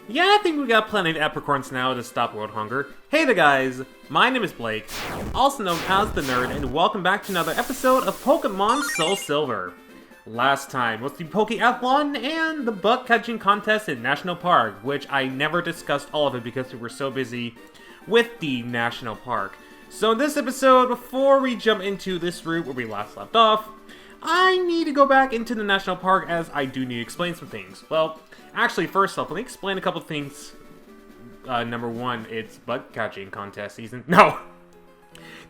Yeah, I think we got plenty of apricorns now to stop world hunger. Hey there guys, my name is Blake, also known as The Nerd, and welcome back to another episode of Pokémon SoulSilver. Last time was the Pokeathlon and the bug catching contest in National Park, which I never discussed all of it because we were so busy with the National Park. So in this episode, before we jump into this route where we last left off, I need to go back into the National Park as I do need to explain some things. Well, actually, first off, let me explain a couple things. Number one, it's bug catching contest season. No!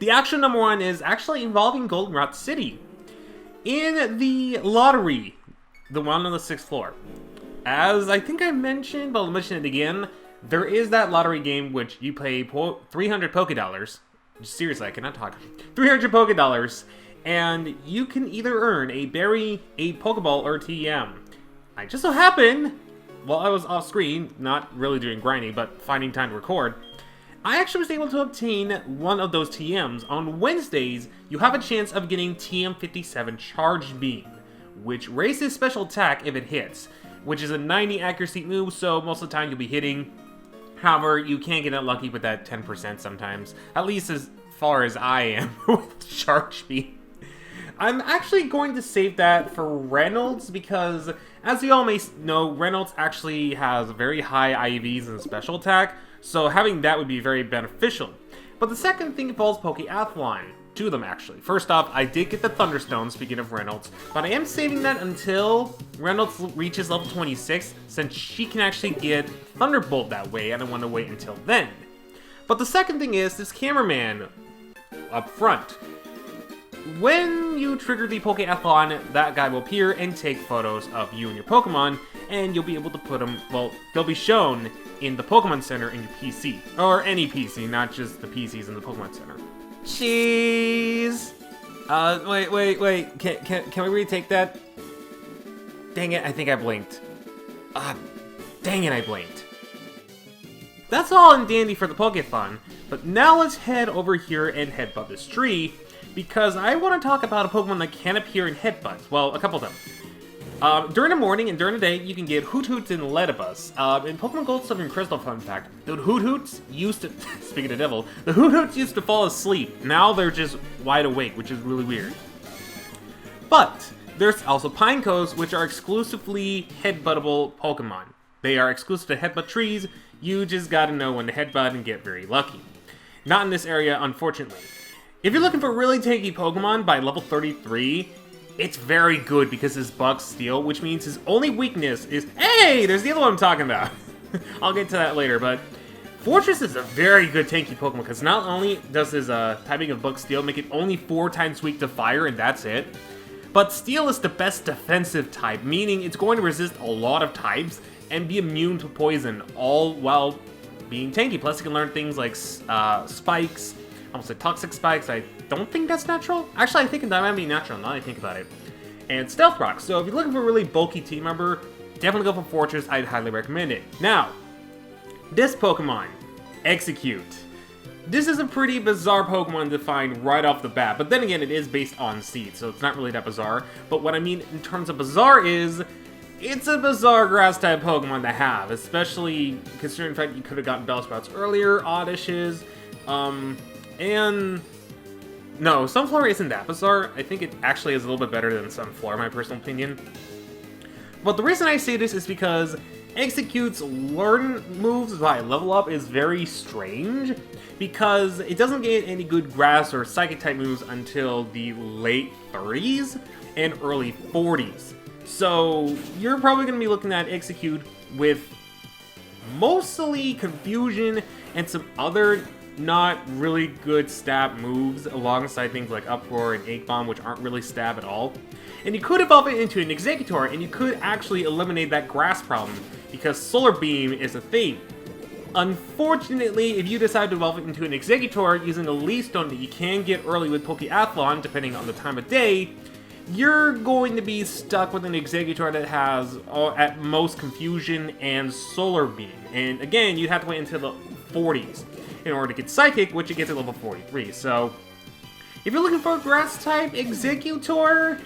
The actual number one is actually involving Goldenrod City. In the lottery, the one on the 6th floor. As I think I mentioned, but I'll mention it again, there is that lottery game which you pay 300 Pokédollars. Seriously, I cannot talk. 300 Pokédollars, and you can either earn a berry, a Pokeball, or a TM. I just so happened, while I was off screen, not really doing grinding, but finding time to record, I actually was able to obtain one of those TMs. On Wednesdays, you have a chance of getting TM57 Charged Beam, which raises special attack if it hits, which is a 90 accuracy move, so most of the time you'll be hitting. However, you can get unlucky with that 10% sometimes, at least as far as I am with Charged Beam. I'm actually going to save that for Reynolds because, as you all may know, Reynolds actually has very high IVs and special attack, so having that would be very beneficial. But the second thing involves Pokeathlon. Two of them, actually. First off, I did get the Thunderstone, speaking of Reynolds, but I am saving that until Reynolds reaches level 26, since she can actually get Thunderbolt that way. I don't want to wait until then. But the second thing is this cameraman up front. When you trigger the Pokeathlon, that guy will appear and take photos of you and your Pokemon, and you'll be able to put them, well, they'll be shown in the Pokemon Center in your PC. Or any PC, not just the PCs in the Pokemon Center. Jeez! Wait. Can we retake that? Dang it, I think I blinked. Dang it, I blinked. That's all in dandy for the Pokefun, but now let's head over here and headbutt this tree, because I want to talk about a Pokemon that can appear in headbutts. Well, a couple of them. During the morning and during the day, you can get Hoothoots and Ledibus. In Pokemon Gold, Silver, and Crystal, fun fact, the Hoothoots used to, speaking of the devil, the Hoothoots used to fall asleep. Now they're just wide awake, which is really weird. But there's also Pinecos, which are exclusively headbuttable Pokemon. They are exclusive to headbutt trees. You just gotta know when to headbutt and get very lucky. Not in this area, unfortunately. If you're looking for really tanky Pokemon by level 33, it's very good because his Bug Steel, which means his only weakness is... Hey! There's the other one I'm talking about. I'll get to that later, but... Fortress is a very good tanky Pokemon because not only does his typing of Bug Steel make it only 4 times weak to fire, and that's it, but Steel is the best defensive type, meaning it's going to resist a lot of types and be immune to poison, all while being tanky. Plus, you can learn things like Spikes, I almost said Toxic Spikes. I don't think that's natural. Actually, I think that might be natural now that I think about it. And Stealth Rock. So if you're looking for a really bulky team member, definitely go for Fortress. I'd highly recommend it. Now, this Pokemon, Execute. This is a pretty bizarre Pokemon to find right off the bat. But then again, it is based on Seed, so it's not really that bizarre. But what I mean in terms of bizarre is, it's a bizarre grass-type Pokemon to have. Especially considering the fact you could have gotten Bellsprouts earlier, Oddishes, and... No, Sunflower isn't that bizarre. I think it actually is a little bit better than Sunflower, in my personal opinion. But the reason I say this is because Execute's learn moves by level up is very strange, because it doesn't get any good grass or psychic type moves until the late 30s and early 40s. So you're probably going to be looking at Execute with mostly Confusion and some other not really good stab moves alongside things like Uproar and Egg Bomb, which aren't really stab at all. And you could evolve it into an Exeggutor, and you could actually eliminate that grass problem, because Solar Beam is a thing. Unfortunately, if you decide to evolve it into an Exeggutor using a Leaf Stone that you can get early with Pokeathlon, depending on the time of day, you're going to be stuck with an Exeggutor that has, at most, Confusion and Solar Beam. And again, you'd have to wait until the 40s in order to get Psychic, which it gets at level 43. So, if you're looking for a Grass-type Exeggutor,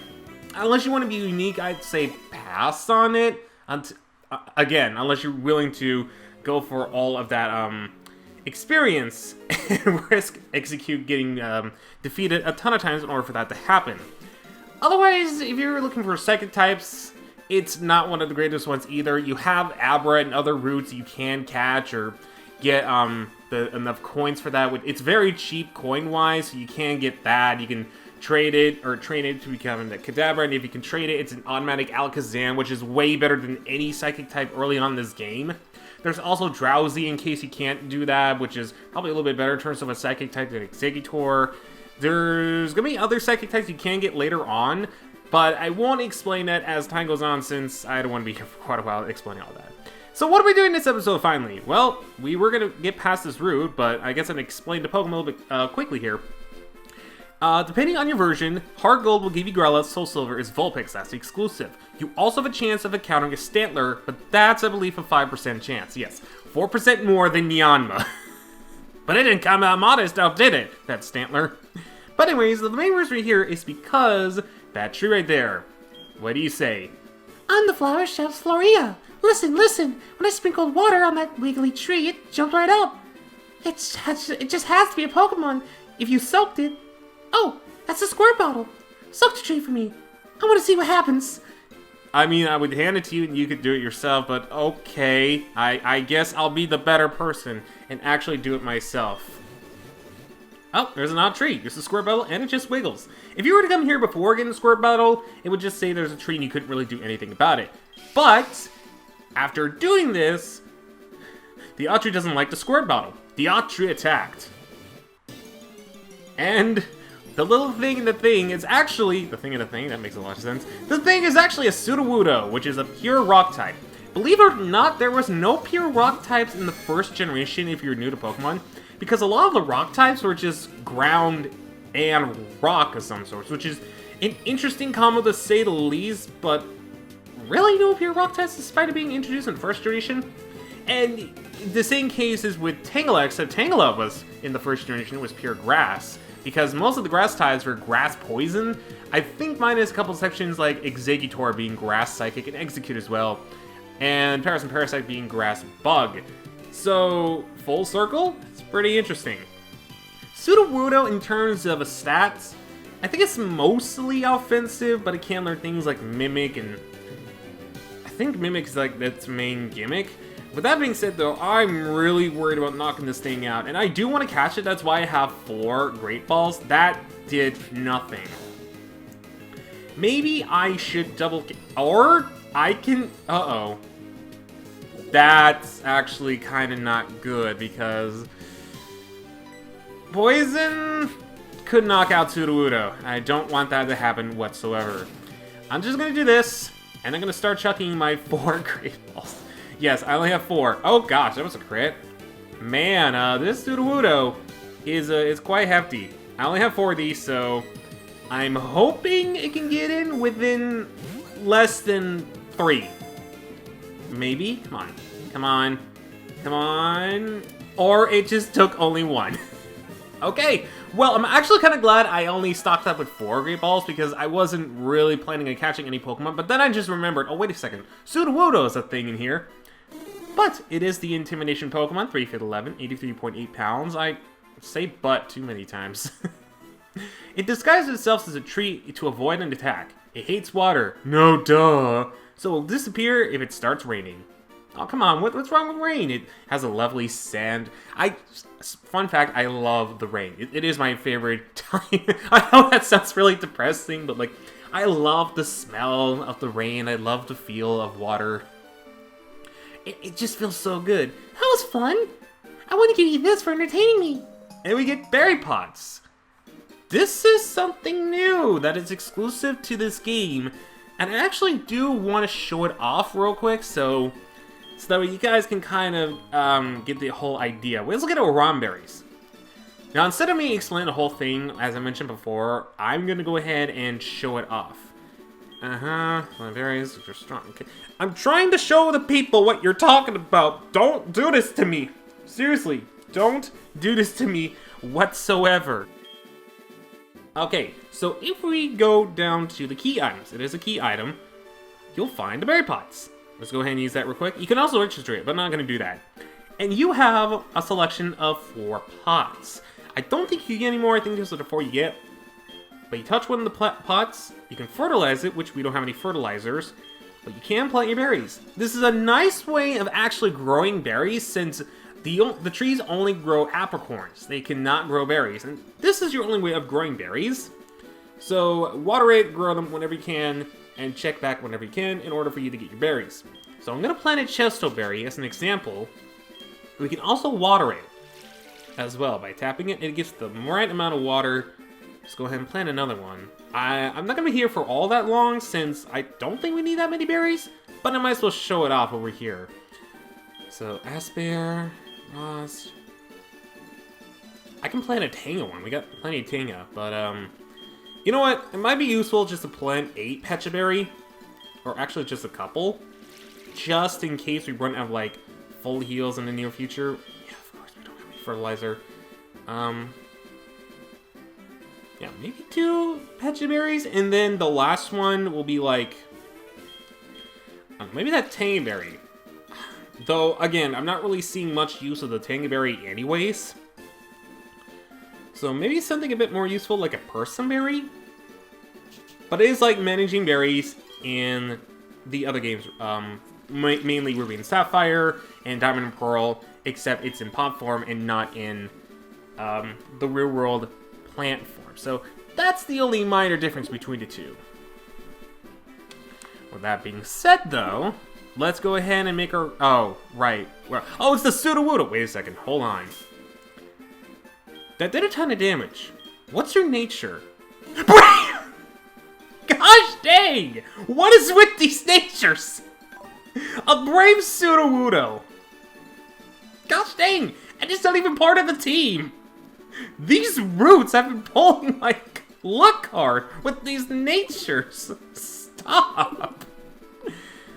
unless you want to be unique, I'd say pass on it. again, unless you're willing to go for all of that experience and risk Execute getting defeated a ton of times in order for that to happen. Otherwise, if you're looking for psychic types, it's not one of the greatest ones either. You have Abra and other routes you can catch or get enough coins for that. It's very cheap coin-wise, so you can get that. You can trade it or train it to become the Kadabra, and if you can trade it, it's an automatic Alakazam, which is way better than any psychic type early on in this game. There's also Drowsy in case you can't do that, which is probably a little bit better in terms of a psychic type than Exeggutor. There's gonna be other psychic types you can get later on, but I won't explain that as time goes on since I don't want to be here for quite a while explaining all that. So what are we doing in this episode finally? Well, we were gonna get past this route, but I guess I'm gonna explain the Pokemon a little bit quickly here. Depending on your version, Hard Gold will give you Growlithe, SoulSilver is Vulpix, that's the exclusive. You also have a chance of encountering a Stantler, but that's, I believe, a 5% chance. Yes, 4% more than Yanma. But it didn't come out modest, now did it, that Stantler? But anyways, the main reason we're here is because that tree right there. What do you say? On the flower shouts Floria. Listen, listen. When I sprinkled water on that wiggly tree, it jumped right up. It just has to be a Pokemon. If you soaked it... Oh, that's a squirt bottle. Soak the tree for me. I want to see what happens. I mean, I would hand it to you and you could do it yourself, but okay. I guess I'll be the better person and actually do it myself. Oh, there's an odd tree. There's a squirt bottle and it just wiggles. If you were to come here before getting a squirt bottle, it would just say there's a tree and you couldn't really do anything about it. But after doing this, the odd tree doesn't like the squirt bottle. The odd tree attacked. And the little thing in the thing is actually... The thing in the thing, that makes a lot of sense. The thing is actually a Sudowoodo, which is a pure rock type. Believe it or not, there was no pure rock types in the first generation if you're new to Pokemon. Because a lot of the rock types were just ground and rock of some sorts, which is an interesting combo to say the least, but really no pure rock types despite it being introduced in first generation. And the same case is with Tangela, except Tangela was, in the first generation, it was pure grass. Because most of the grass types were grass poison. I think minus a couple sections like Exeggutor being grass psychic and Execute as well. And Paras and Parasite being grass bug. So, full circle, it's pretty interesting. Sudowoodo, in terms of stats, I think it's mostly offensive, but it can learn things like Mimic, and I think Mimic is like its main gimmick. With that being said, though, I'm really worried about knocking this thing out, and I do want to catch it. That's why I have 4 Great Balls. That did nothing. Maybe I should double... Or I can... Uh-oh. That's actually kind of not good, because... Poison could knock out Sudowoodo. I don't want that to happen whatsoever. I'm just going to do this, and I'm going to start chucking my 4 Great Balls. Yes, I only have 4. Oh gosh, that was a crit. Man, this Sudowoodo is quite hefty. I only have 4 of these, so I'm hoping it can get in within less than 3. Maybe? Come on. Come on. Come on. Or it just took only 1. Okay, well, I'm actually kind of glad I only stocked up with 4 Great Balls because I wasn't really planning on catching any Pokemon, but then I just remembered, oh, wait a second. Sudowoodo is a thing in here. But it is the Intimidation Pokemon, 3 feet 11, 83.8 pounds. I say but too many times. It disguises itself as a tree to avoid an attack. It hates water. No duh. So it will disappear if it starts raining. Oh, come on, what's wrong with rain? It has a lovely sand. Fun fact, I love the rain. It is my favorite time. I know that sounds really depressing, but like, I love the smell of the rain. I love the feel of water. It just feels so good. That was fun. I wanted you to eat this for entertaining me. And we get berry pots. This is something new that is exclusive to this game. And I actually do want to show it off real quick, so that way you guys can kind of get the whole idea. Let's look at Oran berries. Now, instead of me explaining the whole thing, as I mentioned before, I'm going to go ahead and show it off. Berries, which are strong. Okay. I'm trying to show the people what you're talking about. Don't do this to me. Seriously, don't do this to me whatsoever. Okay, so if we go down to the key items, it is a key item, you'll find the berry pots. Let's go ahead and use that real quick. You can also register it, but I'm not going to do that. And you have a selection of 4 pots. I don't think you get any more. I think those are the 4 you get. But you touch one of the pots, you can fertilize it, which we don't have any fertilizers. But you can plant your berries. This is a nice way of actually growing berries since the trees only grow apricorns. They cannot grow berries. And this is your only way of growing berries. So water it, grow them whenever you can, and check back whenever you can in order for you to get your berries. So I'm going to plant a chestoberry as an example. We can also water it as well by tapping it. It gets the right amount of water. Let's go ahead and plant another one. I'm not going to be here for all that long since I don't think we need that many berries, but I might as well show it off over here. So, Aspear, Moss. I can plant a Tanga one. We got plenty of Tanga, but you know what? It might be useful just to plant 8 Pechaberry, or actually just a couple, just in case we run out of like full heals in the near future. Yeah, of course we don't have any fertilizer. Yeah, maybe 2 Pechaberries, and then the last one will be like, maybe that Tangaberry. Though, again, I'm not really seeing much use of the Tangaberry anyways. So maybe something a bit more useful, like a Persimberry. But it is like managing berries in the other games, mainly Ruby and Sapphire and Diamond and Pearl, except it's in pod form and not in the real world plant form. So that's the only minor difference between the two. With that being said, though, let's go ahead and make our... Oh, right. Oh, it's the Sudowoodo! Wait a second. Hold on. That did a ton of damage. What's your nature? Gosh dang! What is with these natures? A brave Sudowoodo. Gosh dang! And it's not even part of the team. These roots have been pulling my luck card with these natures. Stop.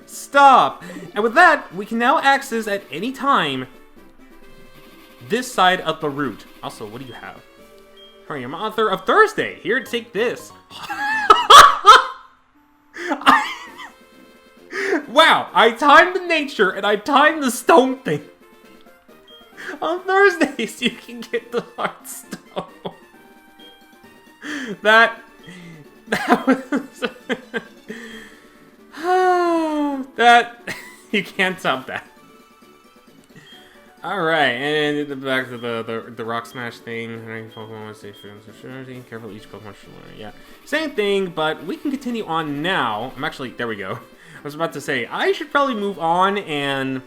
Stop. And with that, we can now access at any time this side of the route. Also, what do you have? Hurry, I'm author of Thursday. Here, take this. Wow, I timed the nature and I timed the stone thing. On Thursdays, you can get the Heartstone. That was... that... You can't top that. Alright, and back to the Rock Smash thing. Pokemon safe careful each Pokemon should learn. Yeah. Same thing, but we can continue on now. I'm actually... There we go. I was about to say, I should probably move on and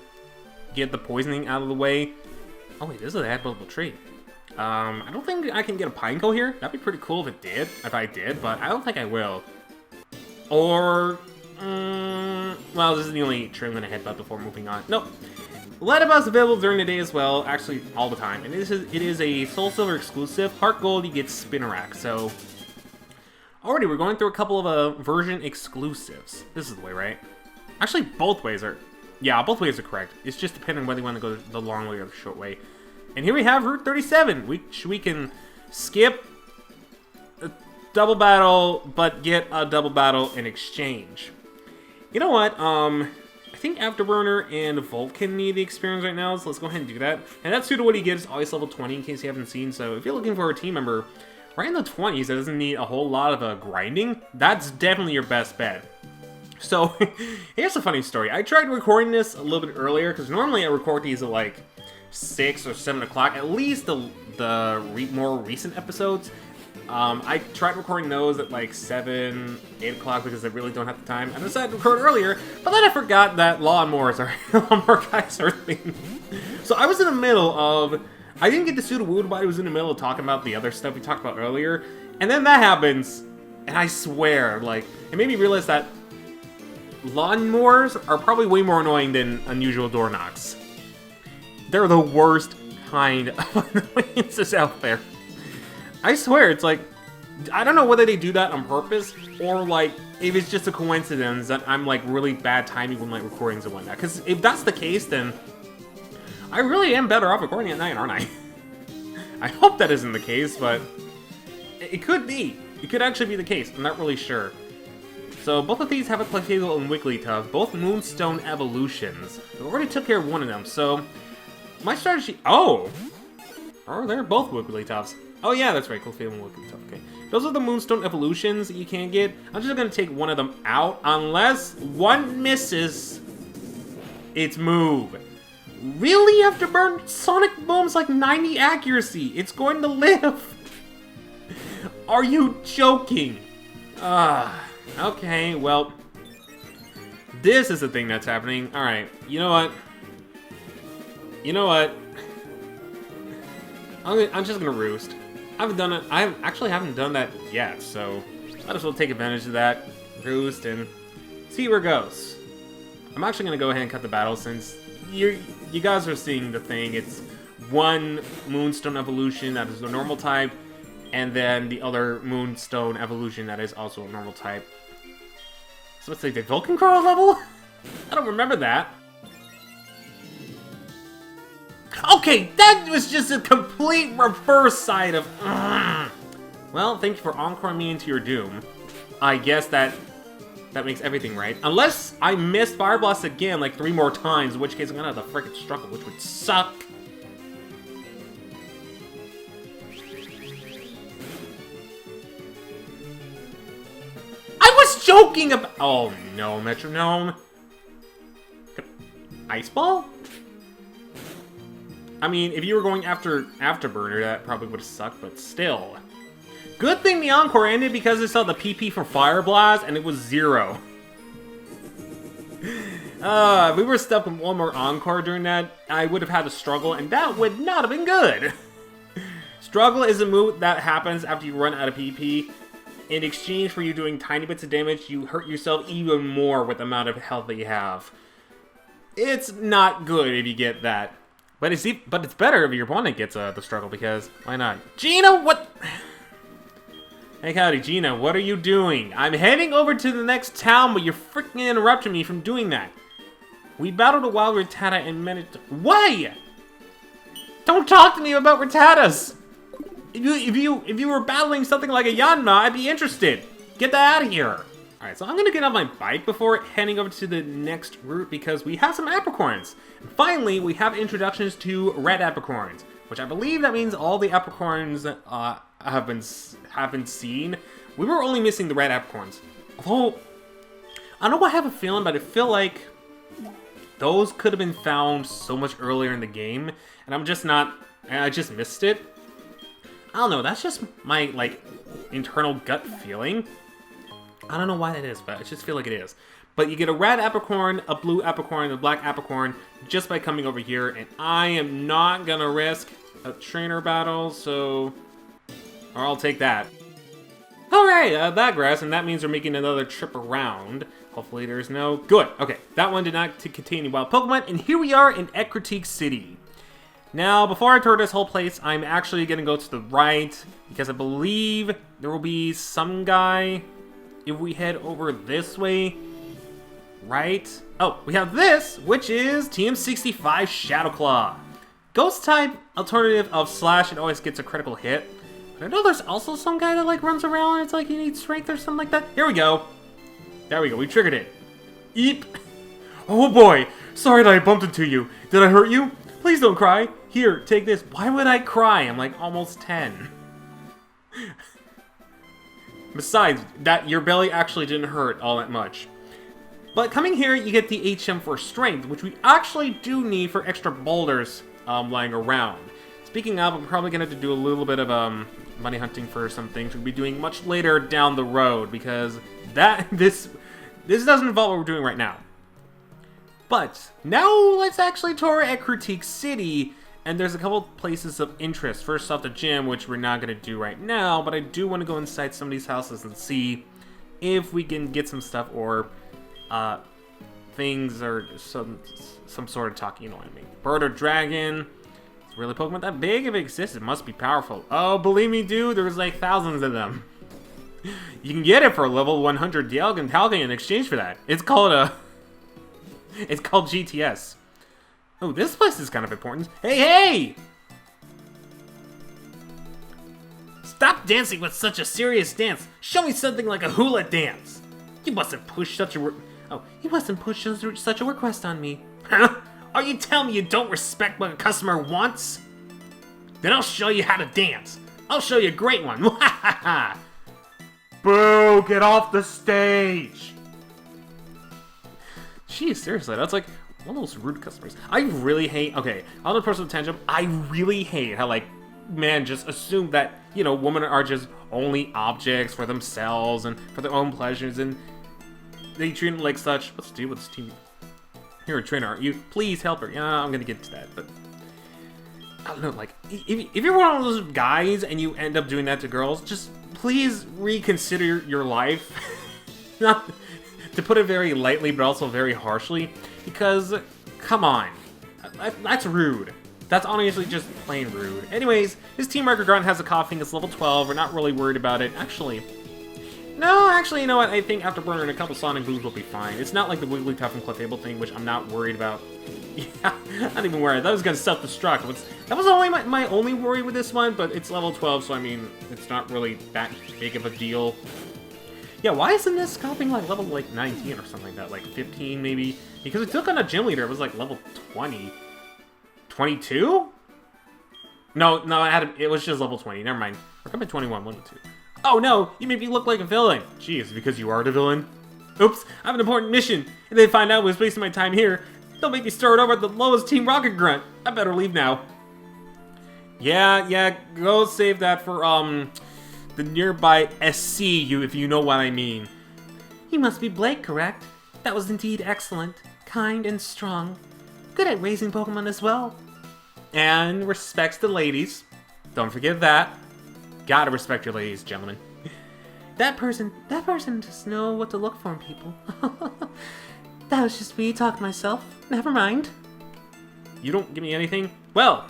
get the poisoning out of the way. Oh wait, this is an edible tree. I don't think I can get a Pineco here. That'd be pretty cool if I did, but I don't think I will. Or, well, this is the only tree I'm gonna headbutt before moving on. Nope. Letterbox available during the day as well, actually all the time. And it is a SoulSilver exclusive. Heart Gold, you get Spinarak. So, already we're going through a couple of version exclusives. This is the way, right? Actually, both ways are. Yeah, both ways are correct. It's just depending on whether you want to go the long way or the short way. And here we have Route 37, which we can skip a double battle, but get a double battle in exchange. You know what? I think Afterburner and Vulcan need the experience right now, so let's go ahead and do that. And that's due to what he gives, always level 20 in case you haven't seen. So if you're looking for a team member right in the 20s that doesn't need a whole lot of grinding, that's definitely your best bet. So, here's a funny story. I tried recording this a little bit earlier, because normally I record these at like 6 or 7 o'clock, at least the more recent episodes. I tried recording those at like 7, 8 o'clock because I really don't have the time. I decided to record earlier, but then I forgot that lawnmower guys are a thing. So I was in the middle of... I didn't get to Sudowoodo, but I was in the middle of talking about the other stuff we talked about earlier. And then that happens, and I swear, like, it made me realize that lawnmowers are probably way more annoying than unusual door knocks. They're the worst kind of annoyances out there. I swear, it's like, I don't know whether they do that on purpose, or like, if it's just a coincidence that I'm like really bad timing with my recordings and whatnot. Because if that's the case, then I really am better off recording at night, aren't I? I hope that isn't the case, but it could be. It could actually be the case. I'm not really sure. So both of these have a Playtable and Wigglytuff, both Moonstone evolutions. We already took care of one of them, so my strategy. Oh, they're both Wigglytuffs. Oh yeah, that's right, Clefable and Wigglytuff. Okay, those are the Moonstone evolutions that you can't get. I'm just gonna take one of them out, unless one misses its move. Really, after burn Sonic Boom's like 90 accuracy, it's going to live. Are you joking? Okay, well, this is the thing that's happening. Alright, you know what? I'm just gonna roost. I haven't done it. I actually haven't done that yet, so might as well take advantage of that roost and see where it goes. I'm actually gonna go ahead and cut the battle since you guys are seeing the thing. It's one Moonstone evolution that is the normal type, and then the other Moonstone evolution that is also a normal type. So let's say the Vulcan Crawl level? I don't remember that. Okay, that was just a complete reverse side of... Well, thank you for encoring me into your doom. I guess that makes everything right. Unless I missed Fire Blast again like 3 more times, in which case I'm gonna have to frickin' struggle, which would suck. I was joking about... Oh no, Metronome. Ice Ball? I mean, if you were going after Afterburner, that probably would have sucked, but still. Good thing the Encore ended because it saw the PP for Fire Blast, and it was 0. If we were stuck with one more Encore during that, I would have had to struggle, and that would not have been good. Struggle is a move that happens after you run out of PP. In exchange for you doing tiny bits of damage, you hurt yourself even more with the amount of health that you have. It's not good if you get that. But it's better if your opponent gets the struggle, because why not? Gina, what? Hey, howdy, Gina, what are you doing? I'm heading over to the next town, but you're freaking interrupting me from doing that. We battled a wild Rattata and managed to... Why? Don't talk to me about Rattatas! If you were battling something like a Yanma, I'd be interested. Get that out of here. Alright, so I'm gonna get on my bike before heading over to the next route because we have some apricorns. And finally, we have introductions to red apricorns, which I believe that means all the apricorns have been seen. We were only missing the red apricorns. Although, I don't know why I have a feeling, but I feel like those could have been found so much earlier in the game, and I just missed it. I don't know, that's just my, like, internal gut feeling. I don't know why that is, but I just feel like it is. But you get a red apricorn, a blue apricorn, a black apricorn just by coming over here, and I am not gonna risk a trainer battle, so... Or I'll take that. Alright, that grass, and that means we're making another trip around. Hopefully there's no... Good, okay. That one did not contain any wild Pokemon, and here we are in Ecruteak City. Now, before I tour this whole place, I'm actually gonna go to the right, because I believe there will be some guy... If we head over this way, right? Oh, we have this, which is TM65 Shadow Claw. Ghost type alternative of Slash, it always gets a critical hit. But I know there's also some guy that like runs around and it's like you need strength or something like that. Here we go. There we go, we triggered it. Eep. Oh boy, sorry that I bumped into you. Did I hurt you? Please don't cry. Here, take this. Why would I cry? I'm like almost 10. Besides, that your belly actually didn't hurt all that much. But coming here, you get the HM for strength, which we actually do need for extra boulders lying around. Speaking of, I'm probably going to have to do a little bit of money hunting for some things we'll be doing much later down the road, because this doesn't involve what we're doing right now. But now let's actually tour Ecruteak City. And there's a couple places of interest. First off, the gym, which we're not going to do right now, but I do want to go inside some of these houses and see if we can get some stuff or things or some sort of talking, you know what I mean. Bird or dragon. Is really Pokemon that big? If it exists, it must be powerful. Oh, believe me, dude, there's like thousands of them. You can get it for a level 100 Dialga Talking in exchange for that. It's called GTS. Oh, this place is kind of important. Hey, hey! Stop dancing with such a serious dance. Show me something like a hula dance. You mustn't push such a You mustn't push such a request on me. Huh? Are you telling me you don't respect what a customer wants? Then I'll show you how to dance. I'll show you a great one. Boo! Get off the stage! Jeez, seriously, that's like one of those rude customers. I really hate, okay, on a personal tangent, I really hate how, like, men just assume that, you know, women are just only objects for themselves and for their own pleasures, and they treat them like such. What's the deal with this team? You're a trainer, aren't you? Please help her. Yeah, I'm gonna get to that, but I don't know, like, if you're one of those guys and you end up doing that to girls, just please reconsider your life. Not to put it very lightly, but also very harshly, because, come on, that's rude. That's honestly just plain rude. Anyways, his Team Wrecker Grunt has a coughing, it's level 12, we're not really worried about it. Actually, you know what, I think after burning a couple Sonic Booms we'll be fine. It's not like the Wigglytuff and Clefable thing, which I'm not worried about. Yeah, not even worried. That was gonna self-destruct. That was only my only worry with this one, but it's level 12, so I mean, it's not really that big of a deal. Yeah, why isn't this copying like level like 19 or something like that? Like 15 maybe? Because it took on a gym leader, it was like level 20. 22? No, it was just level 20. Never mind. We're coming 21, 1 and 2. Oh no, you made me look like a villain. Jeez, because you are the villain. Oops, I have an important mission. If they find out I was wasting my time here, they'll make me start over at the lowest Team Rocket Grunt. I better leave now. Yeah, go save that for, the nearby SC, if you know what I mean. You must be Blake, correct? That was indeed excellent, kind, and strong. Good at raising Pokemon as well. And respects the ladies. Don't forget that. Gotta respect your ladies, gentlemen. That person just know what to look for in people. That was just me talking to myself. Never mind. You don't give me anything? Well,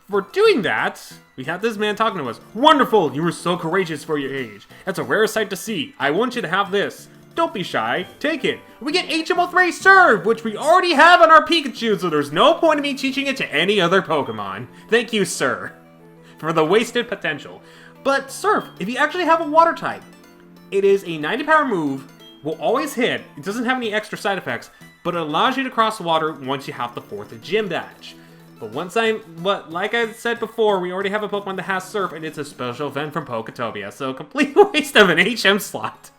for doing that, we had this man talking to us. Wonderful! You were so courageous for your age. That's a rare sight to see. I want you to have this. Don't be shy. Take it. We get HMO3 Serve, which we already have on our Pikachu, so there's no point in me teaching it to any other Pokemon. Thank you, sir, for the wasted potential. But Surf, if you actually have a water type, it is a 90 power move, will always hit, it doesn't have any extra side effects, but it allows you to cross the water once you have the 4th gym badge. But like I said before, we already have a Pokemon that has Surf, and it's a special event from Poketopia, so complete waste of an HM slot.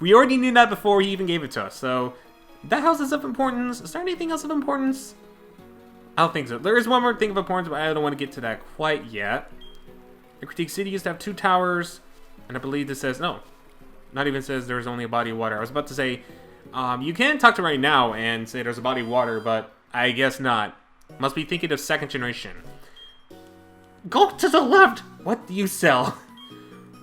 We already knew that before he even gave it to us, so that house is of importance. Is there anything else of importance? I don't think so. There is one more thing of importance, but I don't want to get to that quite yet. Ecruteak City used to have 2 towers, and I believe this says, no, not even says there's only a body of water. I was about to say, you can talk to right now and say there's a body of water, but I guess not. Must be thinking of 2nd generation. Go to the left! What do you sell?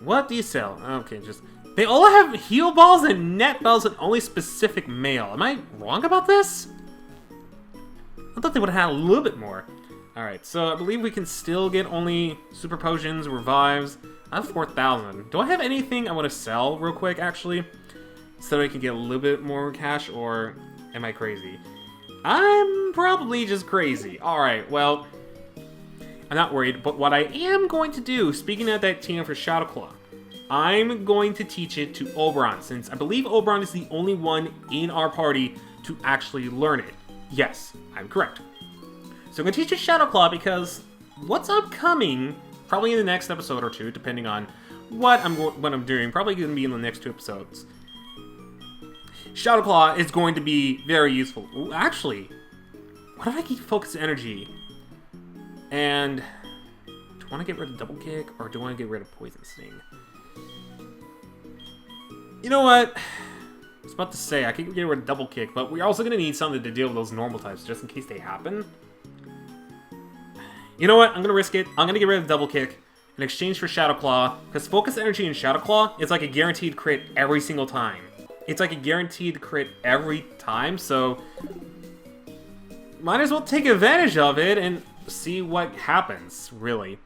What do you sell? Okay, just... They all have heal balls and net balls and only specific male. Am I wrong about this? I thought they would have had a little bit more. Alright, so I believe we can still get only super potions, revives. I have 4,000. Do I have anything I want to sell real quick, actually? So that I can get a little bit more cash, or am I crazy? I'm probably just crazy. Alright, well, I'm not worried, but what I am going to do, speaking of that team for Shadow Claw, I'm going to teach it to Oberon, since I believe Oberon is the only one in our party to actually learn it. Yes, I'm correct. So I'm going to teach it Shadow Claw because what's upcoming, probably in the next episode or 2, depending on what I'm doing, probably going to be in the next 2 episodes. Shadow Claw is going to be very useful. Ooh, actually, what if I keep focus energy? And do I want to get rid of Double Kick, or do I want to get rid of Poison Sting? You know what? I was about to say, I could get rid of Double Kick, but we're also going to need something to deal with those normal types, just in case they happen. You know what? I'm going to risk it. I'm going to get rid of Double Kick in exchange for Shadow Claw, because Focus Energy and Shadow Claw is like a guaranteed crit every single time. It's like a guaranteed crit every time, so might as well take advantage of it and see what happens, really.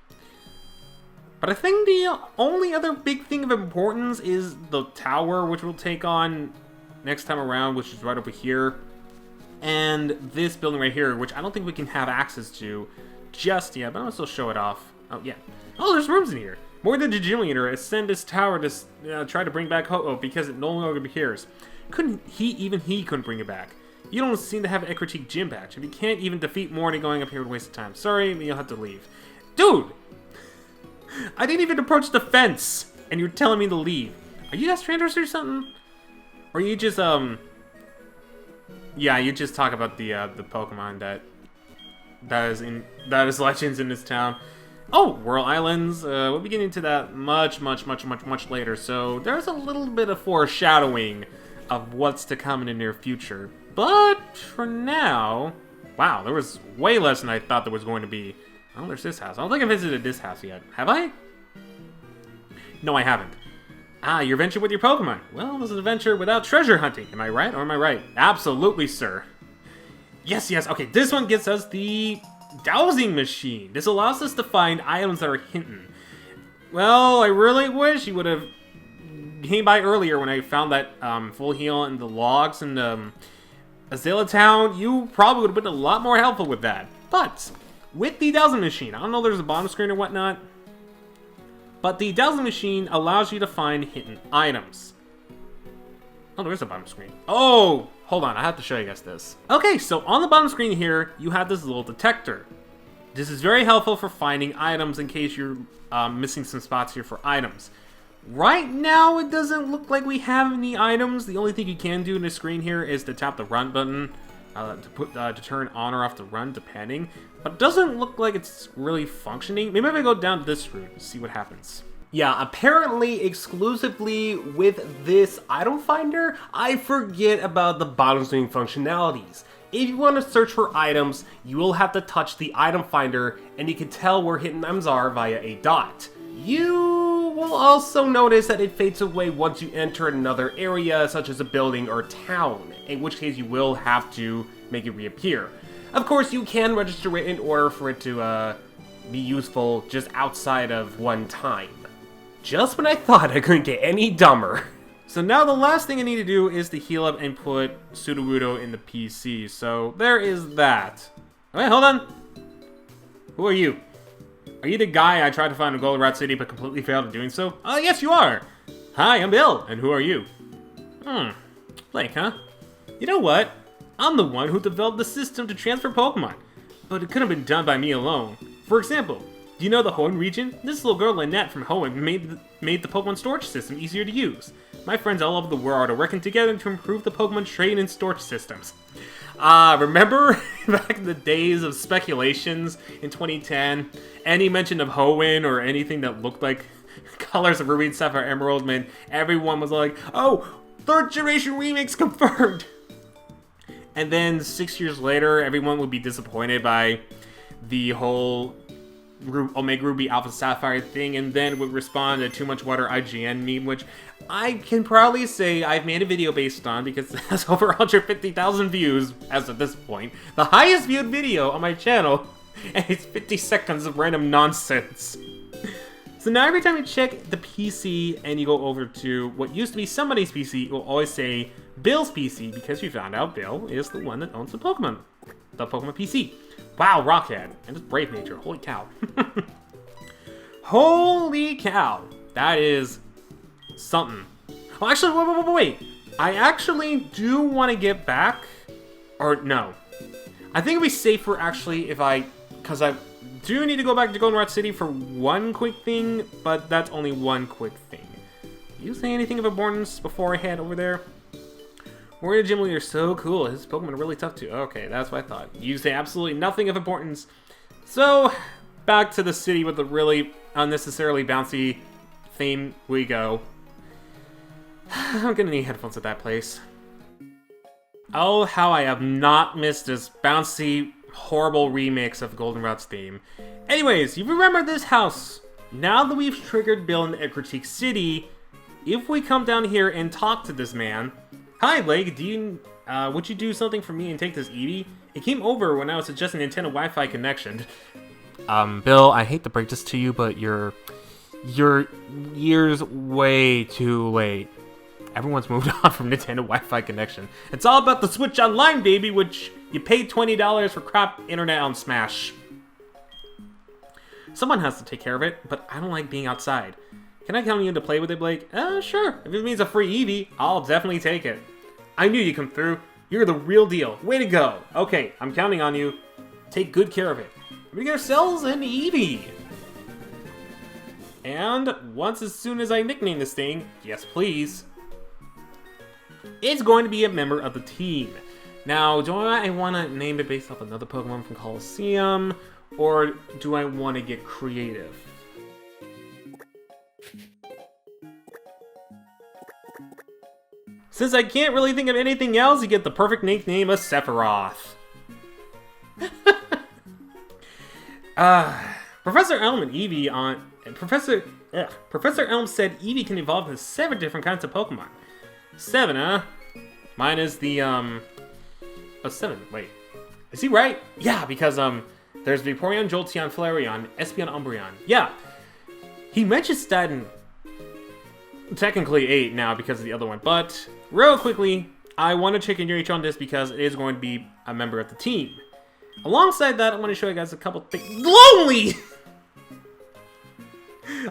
But I think the only other big thing of importance is the tower, which we'll take on next time around, which is right over here. And this building right here, which I don't think we can have access to just yet, but I'll still show it off. Oh, yeah. Oh, there's rooms in here. More than the gym leader ascend this tower to try to bring back Ho-Oh because it no longer appears. Even he couldn't bring it back. You don't seem to have an Ecruteak gym badge. If you can't even defeat Morty, going up here would waste of time. Sorry, but you'll have to leave. Dude! I didn't even approach the fence, and you're telling me to leave. Are you guys strangers or something? Or you just, yeah, you just talk about the Pokemon that is legends in this town. Oh, Whirl Islands. We'll be getting to that much later. So there's a little bit of foreshadowing of what's to come in the near future. But for now, wow, there was way less than I thought there was going to be. Oh, there's this house. I don't think I visited this house yet. Have I? No, I haven't. Ah, your venture with your Pokemon. Well, this is an adventure without treasure hunting. Am I right or am I right? Absolutely, sir. Yes. Okay, this one gets us the dowsing machine. This allows us to find items that are hidden. Well, I really wish you would have came by earlier when I found that full heal and the logs in Azalea Town. You probably would have been a lot more helpful with that. But with the dowsing machine, I don't know if there's a bottom screen or whatnot, but the dowsing machine allows you to find hidden items. Oh, there's a bottom screen. Oh, hold on, I have to show you guys this. Okay, so on the bottom screen here, you have this little detector. This is very helpful for finding items in case you're missing some spots here for items. Right now, it doesn't look like we have any items. The only thing you can do in the screen here is to tap the run button to turn on or off the run, depending. But it doesn't look like it's really functioning. Maybe if I go down this route and see what happens. Yeah, apparently exclusively with this item finder, I forget about the bottom screen functionalities. If you want to search for items, you will have to touch the item finder, and you can tell where hidden items are via a dot. You will also notice that it fades away once you enter another area, such as a building or town, in which case you will have to make it reappear. Of course, you can register it in order for it to be useful just outside of one time. Just when I thought I couldn't get any dumber. So now the last thing I need to do is to heal up and put Sudowoodo in the PC, so there is that. Wait, hold on. Who are you? Are you the guy I tried to find in Goldenrod City but completely failed at doing so? Oh, yes, you are! Hi, I'm Bill, and who are you? Blake, huh? You know what? I'm the one who developed the system to transfer Pokemon, but it couldn't have been done by me alone. For example, do you know the Hoenn region? This little girl Lynette from Hoenn made the Pokemon storage system easier to use. My friends all over the world are working together to improve the Pokemon trade and storage systems. Remember back in the days of speculations in 2010? Any mention of Hoenn or anything that looked like Colors of Ruby and Sapphire Emerald, man, everyone was like, oh, 3rd generation remix confirmed! And then 6 years later, everyone would be disappointed by the whole Omega Ruby Alpha Sapphire thing, and then would respond to Too Much Water IGN meme, which I can proudly say I've made a video based on because it has over 150,000 views as of this point. The highest viewed video on my channel, and it's 50 seconds of random nonsense. So now every time you check the PC and you go over to what used to be somebody's PC, it will always say Bill's PC because you found out Bill is the one that owns the Pokemon PC. Wow, Rockhead. And it's Brave Nature. Holy cow. Holy cow. That is something. Oh, actually, wait. I actually do want to get back. Or, no. I think it'd be safer, actually, if because I do need to go back to Goldenrod City for one quick thing, but that's only one quick thing. You say anything of importance before I head over there? Warrior Gym Leader, so cool. His Pokemon are really tough too. Okay, that's what I thought. You say absolutely nothing of importance. So, back to the city with the really unnecessarily bouncy theme we go. I'm gonna need headphones at that place. Oh, how I have not missed this bouncy, horrible remix of Goldenrod's theme. Anyways, you remember this house. Now that we've triggered Bill in Ecruteak City, if we come down here and talk to this man... Hi, Blake, would you do something for me and take this Eevee? It came over when I was suggesting Nintendo Wi-Fi connection. Bill, I hate to break this to you, but you're years way too late. Everyone's moved on from Nintendo Wi-Fi connection. It's all about the Switch Online, baby, which you paid $20 for crap internet on Smash. Someone has to take care of it, but I don't like being outside. Can I count on you to play with it, Blake? Sure. If it means a free Eevee, I'll definitely take it. I knew you'd come through. You're the real deal. Way to go. Okay, I'm counting on you. Take good care of it. We get ourselves an Eevee. And as soon as I nickname this thing, yes please, it's going to be a member of the team. Now, do I want to name it based off another Pokemon from Colosseum, or do I want to get creative? Since I can't really think of anything else, you get the perfect nickname of Sephiroth. Professor Elm and Eevee on... Professor Elm said Eevee can evolve into 7 different kinds of Pokemon. 7, huh? Mine is the, Oh, 7. Wait. Is he right? Yeah, because, there's Vaporeon, Jolteon, Flareon, Espeon, Umbreon. Yeah. He mentions that in... Technically 8 now because of the other one, but real quickly, I want to check in your H on this because it is going to be a member of the team. Alongside that, I want to show you guys a couple things. Lonely!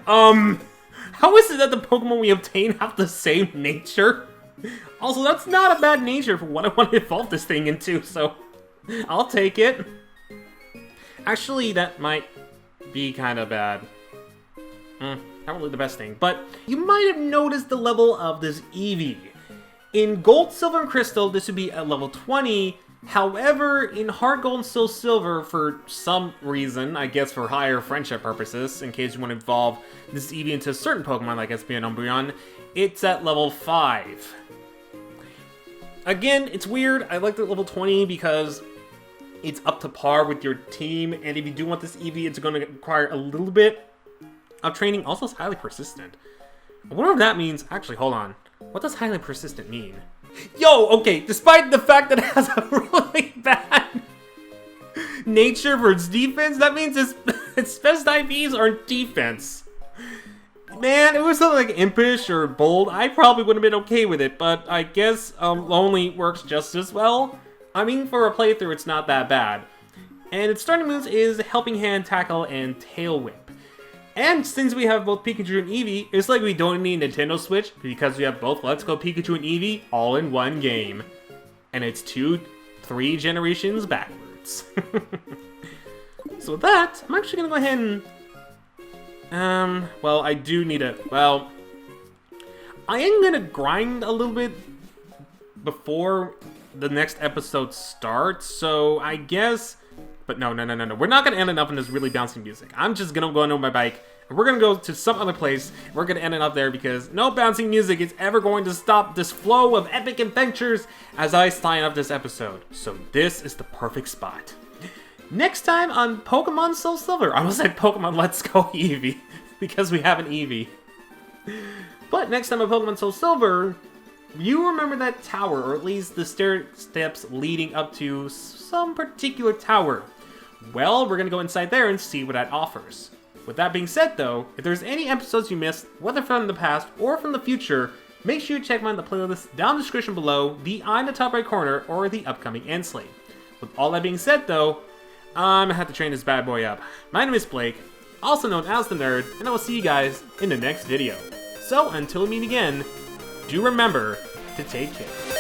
How is it that the Pokemon we obtain have the same nature? Also, that's not a bad nature for what I want to evolve this thing into, so I'll take it. Actually, that might be kind of bad. Not really the best thing, but you might have noticed the level of this Eevee. In Gold, Silver, and Crystal, this would be at level 20. However, in Heart Gold and Soul Silver, for some reason, I guess for higher friendship purposes, in case you want to evolve this Eevee into a certain Pokemon like Espeon and Umbreon, it's at level 5. Again, it's weird. I like the level 20 because it's up to par with your team, and if you do want this Eevee, it's going to require a little bit of training. Also, it's highly persistent. I wonder if that means... Actually, hold on. What does highly persistent mean? Yo, okay, despite the fact that it has a really bad nature for its defense, that means its best IVs are defense. Man, if it was something like Impish or Bold, I probably would have been okay with it, but I guess Lonely works just as well. I mean, for a playthrough, it's not that bad. And its starting moves is Helping Hand, Tackle, and Tail Whip. And since we have both Pikachu and Eevee, it's like we don't need a Nintendo Switch because we have both Let's Go Pikachu and Eevee all in one game. And it's 3 generations backwards. So with that, I'm actually gonna go ahead and... well, I do need a... Well, I am gonna grind a little bit before the next episode starts, so I guess... But no. We're not going to end it up in this really bouncy music. I'm just going to go on my bike, and we're going to go to some other place. We're going to end it up there because no bouncing music is ever going to stop this flow of epic adventures as I sign up this episode. So this is the perfect spot. Next time on Pokemon SoulSilver. I almost said Pokemon Let's Go Eevee because we have an Eevee. But next time on Pokemon SoulSilver, you remember that tower, or at least the stair steps leading up to some particular tower. Well, we're going to go inside there and see what that offers. With that being said though, if there's any episodes you missed, whether from the past or from the future, make sure you check out the playlist down in the description below, the eye in the top right corner, or the upcoming end slate. With all that being said though, I'm going to have to train this bad boy up. My name is Blake, also known as The Nerd, and I will see you guys in the next video. So until we meet again, do remember to take care.